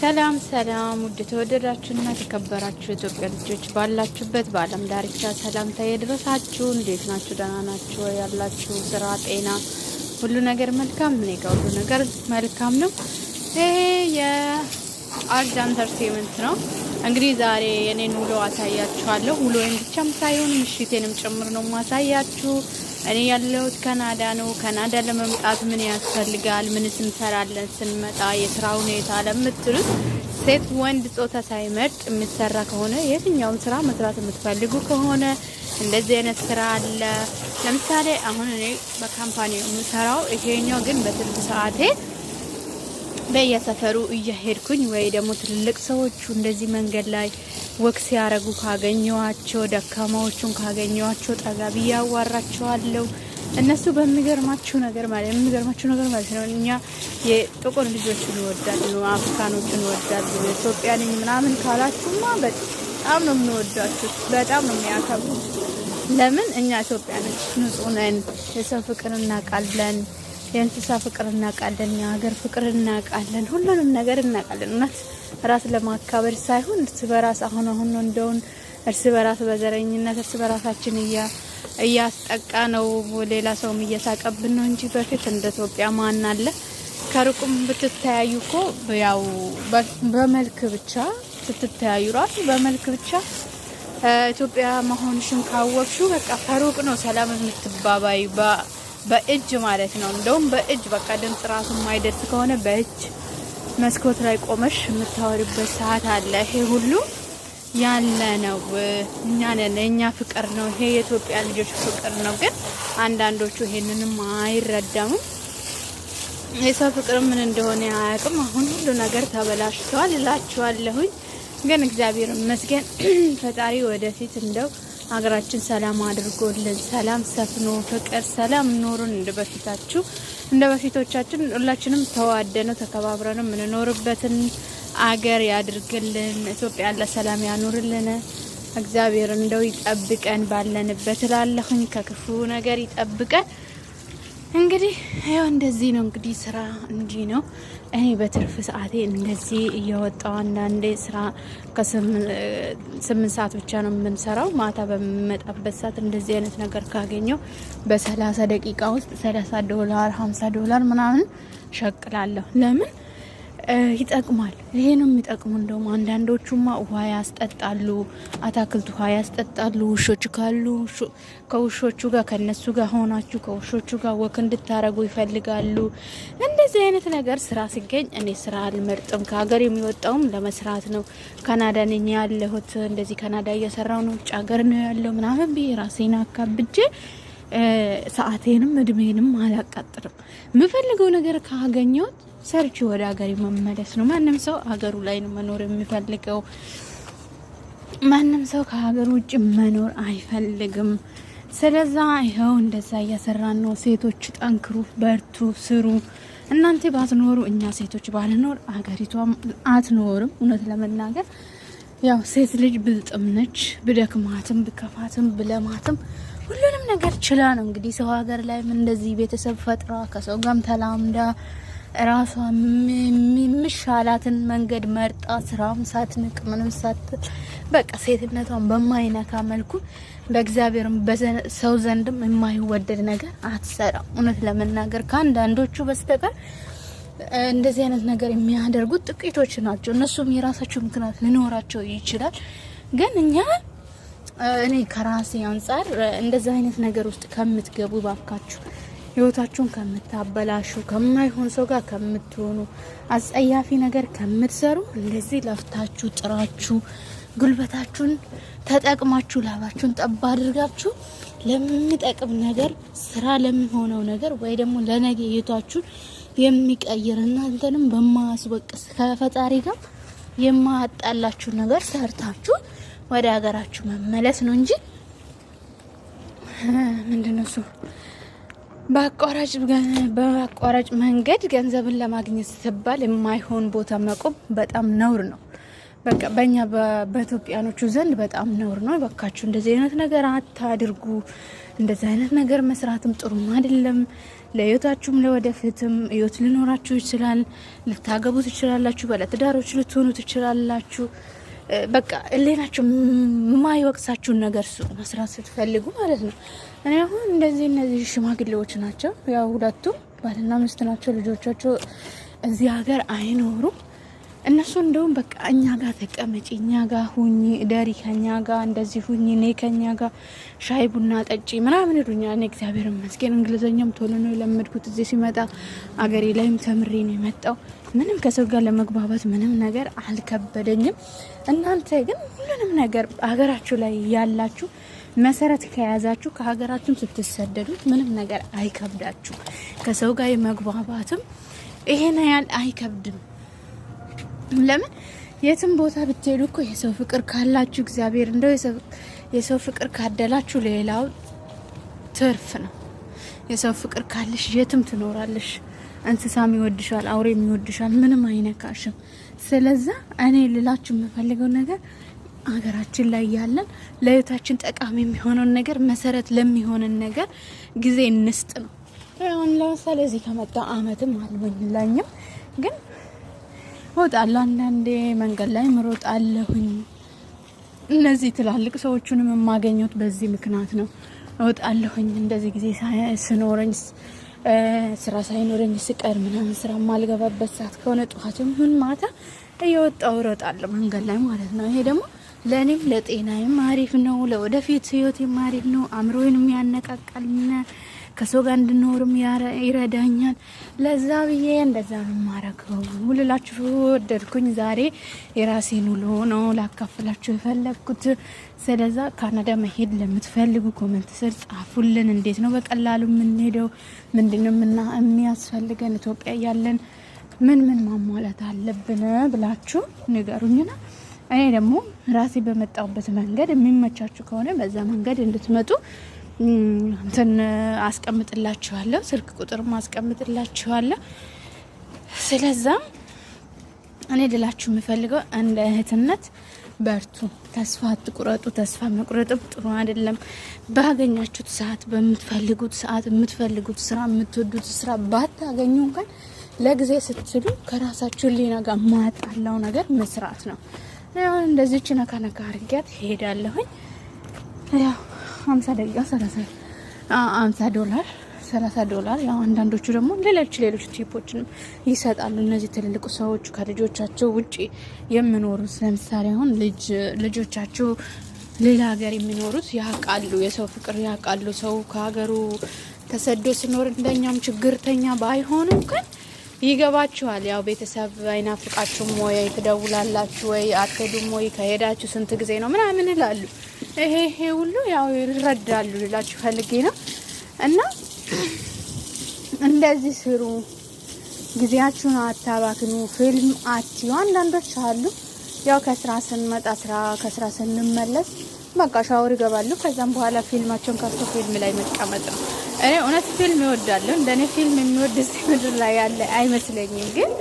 ሰላም ሰላም ውድ ተወደዳችሁና ተከበራችሁ ኢትዮጵያ ልጆች ባላችሁበት በአለም ዳርቻ ሰላምታ ይድረሳችሁ። እንዴት ናችሁ? ደህና ናችሁ ያላችሁ? ስራ፣ ጤና ሁሉ ነገር መልካም? እኔ ጋር ሁሉ ነገር መልካም ነው። ይሄ የአርጅ ኢንተርቴይንመንት ነው። እንግዲህ ዛሬ የኔን ውሎ አሳያችኋለሁ። ውሎዬን ብቻም ሳይሆን ምሽቴንም ጭምር ነው ማሳያችሁ። እኔ ያለሁት ካናዳ ነው። ካናዳ ለመምጣት ምን ያስፈልጋል፣ ምንስ እንሰራለን ስንመጣ፣ የስራ ሁኔታ ለምትሉት ሴት ወንድ ጾታ ሳይመርጥ የሚሰራ ከሆነ የትኛውም ስራ መስራት የምትፈልጉ ከሆነ እንደዚህ አይነት ስራ አለ። ለምሳሌ አሁን እኔ በካምፓኒ የምሰራው ይሄኛው ግን በትርፍ ሰዓቴ በየሰፈሩ እየሄድኩኝ ወይ ደግሞ ትልልቅ ሰዎቹ እንደዚህ መንገድ ላይ ወክስ ያረጉ ካገኘዋቸው ደካማዎቹን ካገኘዋቸው ጠጋ ብዬ አዋራቸዋለሁ። እነሱ በሚገርማችሁ ነገር ማለት ነው እኛ የጥቁር ልጆች እንወዳለን፣ አፍሪካኖችን እንወዳለን። ኢትዮጵያ ነኝ ምናምን ካላችሁማ በጣም ነው የምንወዳችሁ፣ በጣም ነው የሚያከብሩት። ለምን እኛ ኢትዮጵያኖች ንጹህ ነን፣ የሰው ፍቅር እናውቃለን፣ የእንስሳ ፍቅር እናውቃለን፣ የሀገር ፍቅር እናውቃለን፣ ሁሉንም ነገር እናውቃለን። እውነት ራስ ለማካበር ሳይሆን እርስ በራስ አሁን ነው እንደውን እርስ በራስ በዘረኝነት እርስ በራሳችን እያስጠቃ ነው፣ ሌላ ሰውም እየሳቀብን ነው እንጂ በፊት እንደ ኢትዮጵያ ማን አለ? ከሩቁም ብትተያዩ እኮ ያው በመልክ ብቻ ስትተያዩ ራሱ በመልክ ብቻ ኢትዮጵያ መሆንሽን ካወቅሽው በቃ ከሩቅ ነው ሰላም የምትባባይ በእጅ ማለት ነው። እንደውም በእጅ በቃ ድምጽ ራሱ የማይደርስ ከሆነ በእጅ መስኮት ላይ ቆመሽ የምታወሪበት ሰዓት አለ። ይሄ ሁሉ ያለ ነው። እኛ ነን፣ የኛ ፍቅር ነው ይሄ፣ የኢትዮጵያ ልጆች ፍቅር ነው። ግን አንዳንዶቹ ይሄንንም አይረዳም። የሰው ፍቅር ምን እንደሆነ አያውቅም። አሁን ሁሉ ነገር ተበላሽቷል እላችኋለሁኝ። ግን እግዚአብሔር ይመስገን ፈጣሪ ወደፊት እንደው ሀገራችን ሰላም አድርጎልን ሰላም ሰፍኖ ፍቅር ሰላም ኖሩን እንደ በፊቶቻችን ሁላችንም ተዋደነው ተከባብረን የምንኖርበትን አገር ያድርግልን። ኢትዮጵያ ለሰላም ያኑርልን። እግዚአብሔር እንደው ይጠብቀን ባለንበት እላለሁኝ፣ ከክፉ ነገር ይጠብቀን። እንግዲህ ያው እንደዚህ ነው። እንግዲህ ስራ እንዲህ ነው። እኔ በትርፍ ሰዓቴ እንደዚህ እየወጣው አንዳንዴ ስራ ከ8 ሰዓት ብቻ ነው የምንሰራው። ማታ በሚመጣበት ሰዓት እንደዚህ አይነት ነገር ካገኘው በ30 ደቂቃ ውስጥ $30 $50 ምናምን ሸቅላለሁ። ለምን ይጠቅማል። ይሄ ነው የሚጠቅሙ። እንደውም አንዳንዶቹማ ውሃ ያስጠጣሉ፣ አታክልት ውሃ ያስጠጣሉ። ውሾች ካሉ ከውሾቹ ጋር ከነሱ ጋር ሆናችሁ ከውሾቹ ጋር ወክ እንድታረጉ ይፈልጋሉ። እንደዚህ አይነት ነገር ስራ ሲገኝ እኔ ስራ አልመርጥም። ከሀገር የሚወጣውም ለመስራት ነው። ካናዳ ነኝ ያለሁት፣ እንደዚህ ካናዳ እየሰራው ነው፣ ውጭ ሀገር ነው ያለው ምናምን ብዬ ራሴን አካብጄ ሰዓቴንም እድሜንም አላቃጥርም። የምፈልገው ነገር ካገኘሁት ሰርች ወደ ሀገር መመለስ ነው። ማንም ሰው ሀገሩ ላይ ነው መኖር የሚፈልገው። ማንም ሰው ከሀገር ውጭ መኖር አይፈልግም። ስለዛ ይኸው እንደዛ እያሰራን ነው። ሴቶች ጠንክሩ፣ በርቱ፣ ስሩ። እናንተ ባትኖሩ እኛ ሴቶች ባልኖር ሀገሪቷም አትኖርም። እውነት ለመናገር ያው ሴት ልጅ ብልጥም ነች። ብደክማትም ብከፋትም ብለማትም ሁሉንም ነገር ችላ ነው እንግዲህ ሰው ሀገር ላይ እንደዚህ ቤተሰብ ፈጥራ ከሰው ጋርም ተላምዳ ራሷ የሚሻላትን መንገድ መርጣ ስራም ሳትንቅ ምንም ሳትል በቃ ሴትነቷን በማይነካ መልኩ በእግዚአብሔርም በሰው ዘንድም የማይወደድ ነገር አትሰራም። እውነት ለመናገር ከአንዳንዶቹ በስተቀር እንደዚህ አይነት ነገር የሚያደርጉት ጥቂቶች ናቸው። እነሱም የራሳቸው ምክንያት ሊኖራቸው ይችላል። ግን እኔ ከራሴ አንጻር እንደዚህ አይነት ነገር ውስጥ ከምትገቡ ባካችሁ ህይወታችሁን ከምታበላሹ፣ ከማይሆን ሰው ጋር ከምትሆኑ፣ አጸያፊ ነገር ከምትሰሩ እንደዚህ ለፍታችሁ ጥራችሁ ጉልበታችሁን ተጠቅማችሁ ላባችሁን ጠብ አድርጋችሁ ለሚጠቅም ነገር ስራ ለሚሆነው ነገር ወይ ደግሞ ለነገ ህይወታችሁን የሚቀይር እናንተንም በማያስወቅስ ከፈጣሪ ጋር የማያጣላችሁ ነገር ሰርታችሁ ወደ ሀገራችሁ መመለስ ነው እንጂ ምንድነው እሱ በአቋራጭ መንገድ ገንዘብን ለማግኘት ሲባል የማይሆን ቦታ መቆም በጣም ነውር ነው። በቃ በእኛ በኢትዮጵያኖቹ ዘንድ በጣም ነውር ነው። በቃችሁ እንደዚህ አይነት ነገር አታድርጉ። እንደዚህ አይነት ነገር መስራትም ጥሩ አይደለም። ለህይወታችሁም ለወደፊትም ህይወት ሊኖራችሁ ይችላል። ልታገቡ ትችላላችሁ። ባለትዳሮች ልትሆኑ ትችላላችሁ። በቃ እሌናችሁ የማይወቅሳችሁን ነገር መስራት ስትፈልጉ ማለት ነው። እኔ አሁን እንደዚህ እነዚህ ሽማግሌዎች ናቸው። ያው ሁለቱም ባልና ሚስት ናቸው። ልጆቻቸው እዚህ ሀገር አይኖሩም። እነሱ እንደውም በቃ እኛ ጋር ተቀመጪ፣ እኛ ጋር ሁኚ፣ ደሪ ከኛ ጋር እንደዚህ ሁኚ፣ እኔ ከኛ ጋር ሻይ ቡና ጠጪ ምናምን ይሉኛል። እኔ እግዚአብሔር ይመስገን እንግሊዘኛም ቶሎ ነው የለመድኩት። እዚህ ሲመጣ አገሬ ላይም ተምሬ ነው የመጣው። ምንም ከሰው ጋር ለመግባባት ምንም ነገር አልከበደኝም። እናንተ ግን ሁሉንም ነገር ሀገራችሁ ላይ ያላችሁ መሰረት ከያዛችሁ ከሀገራችሁም ስትሰደዱ ምንም ነገር አይከብዳችሁ። ከሰው ጋር የመግባባትም ይሄን ያህል አይከብድም። ለምን የትም ቦታ ብትሄዱ እኮ የሰው ፍቅር ካላችሁ እግዚአብሔር እንደው የሰው ፍቅር ካደላችሁ ሌላው ትርፍ ነው። የሰው ፍቅር ካለሽ የትም ትኖራለሽ። እንስሳም ይወድሻል፣ አውሬም ይወድሻል፣ ምንም አይነካሽም። ስለዛ እኔ ልላችሁ የምፈልገው ነገር ሀገራችን ላይ ያለን ለህይወታችን ጠቃሚ የሚሆነውን ነገር መሰረት ለሚሆንን ነገር ጊዜ እንስጥ ነው። አሁን ለምሳሌ እዚህ ከመጣ አመትም አልሞላኝም ግን ወጣለሁ። አንዳንዴ መንገድ ላይ ምሮጣለሁኝ። እነዚህ ትላልቅ ሰዎቹንም የማገኘት በዚህ ምክንያት ነው። ወጣለሁኝ እንደዚህ ጊዜ ስኖረኝ ስራ ሳይኖረኝ ስቀር ምናምን ስራ ማልገባበት ሰዓት ከሆነ ጠዋትም ይሁን ማታ እየወጣሁ እሮጣለሁ መንገድ ላይ ማለት ነው። ይሄ ደግሞ ለእኔም ለጤናዬም አሪፍ ነው፣ ለወደፊት ህይወቴም አሪፍ ነው። አእምሮዬንም ያነቃቃል፣ ከሰው ጋር እንድኖርም ይረዳኛል። ለዛ ብዬ እንደዛ ነው ማረገው። ሁላችሁ ወደድኩኝ። ዛሬ የራሴን ውሎ ነው ላካፍላችሁ የፈለግኩት። ስለዛ ካናዳ መሄድ ለምትፈልጉ ኮሜንት ስር ጻፉልን። እንዴት ነው በቀላሉ የምንሄደው? ምንድነው የሚያስፈልገን? ኢትዮጵያ ያለን ምን ማሟላት አለብን ብላችሁ ንገሩኝና እኔ ደግሞ ራሴ በመጣሁበት መንገድ የሚመቻችሁ ከሆነ በዛ መንገድ እንድትመጡ እንትን አስቀምጥላችኋለሁ። ስልክ ቁጥር ማስቀምጥላችኋለሁ። ስለዛ እኔ ልላችሁ የምፈልገው እንደ እህትነት በርቱ፣ ተስፋ አትቁረጡ። ተስፋ መቁረጥም ጥሩ አይደለም። ባገኛችሁት ሰዓት፣ በምትፈልጉት ሰዓት የምትፈልጉት ስራ፣ የምትወዱት ስራ ባታገኙ እንኳን ለጊዜ ስትሉ ከራሳችሁ ሊና ጋር ማጣላው ነገር መስራት ነው። ያው እንደዚህ ነካ ነካ አርጊያት ሄዳለሁኝ። ያው 50 ደቂቃ 30 ዶላር ያው አንዳንዶቹ ደግሞ ሌሎች ቲፖችን ይሰጣሉ። እነዚህ ትልልቁ ሰዎች ከልጆቻቸው ውጪ የሚኖሩት ለምሳሌ አሁን ልጆቻቸው ሌላ ሀገር የሚኖሩት ያውቃሉ፣ የሰው ፍቅር ያውቃሉ። ሰው ከሀገሩ ተሰዶ ሲኖር እንደኛም ችግርተኛ ባይሆንም ግን ይገባችኋል። ያው ቤተሰብ አይናፍቃችሁም ወይ? ትደውላላችሁ ወይ? አትሄዱም ወይ? ከሄዳችሁ ስንት ጊዜ ነው ምናምን ይላሉ። ይሄ ሁሉ ያው ይረዳሉ ልላችሁ ፈልጌ ነው። እና እንደዚህ ስሩ፣ ጊዜያችሁን አታባክኑ፣ ፊልም አትዩ። አንዳንዶች አሉ ያው ከስራ ስንመጣ ከስራ ስንመለስ በቃ ሻወር ይገባሉ። ከዛም በኋላ ፊልማቸውን ከፍቶ ፊልም ላይ መቀመጥ ነው። እኔ እውነት ፊልም እወዳለሁ። እንደኔ ፊልም የሚወድ እዚህ ምድር ላይ ያለ አይመስለኝም። ግን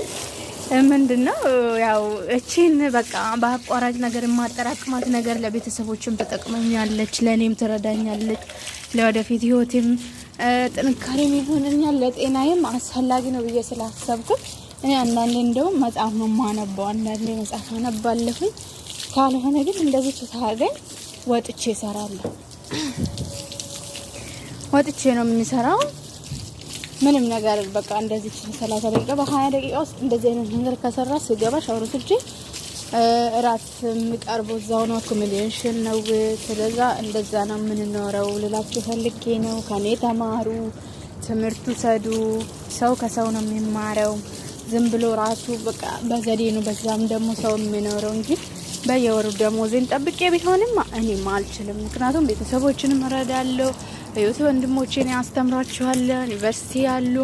ምንድነው ያው እቺን በቃ በአቋራጭ ነገር የማጠራቅማት ነገር ለቤተሰቦችም ተጠቅመኛለች፣ ለእኔም ትረዳኛለች፣ ለወደፊት ህይወቴም ጥንካሬም ይሆነኛል፣ ለጤናዬም አስፈላጊ ነው ብዬ ስላሰብኩት እኔ አንዳንዴ እንደውም መጽሐፍ ነው የማነበው። አንዳንዴ መጽሐፍ አነባለሁኝ። ካልሆነ ግን እንደዚህ ተታገኝ ወጥቼ እሰራለሁ። ወጥቼ ነው የምሰራው። ምንም ነገር በቃ እንደዚህ 30 ደቂቃ በ20 ደቂቃ ውስጥ እንደዚህ አይነት ነገር ከሰራ ስገባ ሻወር ወስጄ ራስ የሚቀርበው እዛው ነው። አኮሞዴሽን ነው። ስለዛ እንደዛ ነው የምንኖረው ልላችሁ ፈልጌ ነው። ከኔ ተማሩ፣ ትምህርቱ ሰዱ። ሰው ከሰው ነው የሚማረው። ዝም ብሎ ራሱ በቃ በዘዴ ነው በዛም ደግሞ ሰው የሚኖረው እንጂ በየወሩ ደሞዜን ጠብቄ ቢሆንም እኔም አልችልም። ምክንያቱም ቤተሰቦችንም እረዳለሁ፣ ህይወት ወንድሞቼን ያስተምራችኋለሁ፣ ዩኒቨርሲቲ ያሉ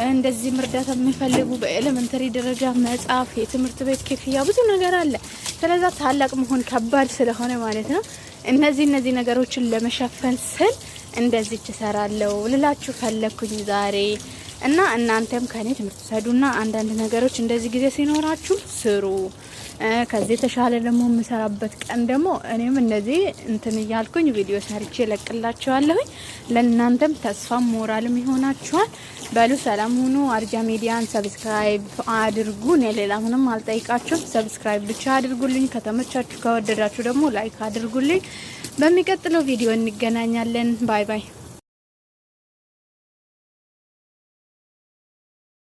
እንደዚህ እርዳታ የሚፈልጉ በኤሌመንተሪ ደረጃ መጻፍ፣ የትምህርት ቤት ክፍያ፣ ብዙ ነገር አለ። ስለዛ ታላቅ መሆን ከባድ ስለሆነ ማለት ነው እነዚህ ነገሮችን ለመሸፈን ስል እንደዚህ እሰራለሁ ልላችሁ ፈለኩኝ ዛሬ። እና እናንተም ከኔ ትምህርት ሰዱና አንዳንድ ነገሮች እንደዚህ ጊዜ ሲኖራችሁ ስሩ። ከዚህ ተሻለ ደግሞ የምሰራበት ቀን ደግሞ እኔም እንደዚህ እንትን እያልኩኝ ቪዲዮ ሰርቼ ለቅላችኋለሁኝ። ለእናንተም ተስፋም ሞራልም ይሆናችኋል። በሉ ሰላም ሁኑ። አርጃ ሚዲያን ሰብስክራይብ አድርጉ። እኔ ሌላ ምንም አልጠይቃችሁም። ሰብስክራይብ ብቻ አድርጉልኝ። ከተመቻችሁ ከወደዳችሁ ደግሞ ላይክ አድርጉልኝ። በሚቀጥለው ቪዲዮ እንገናኛለን። ባይ ባይ።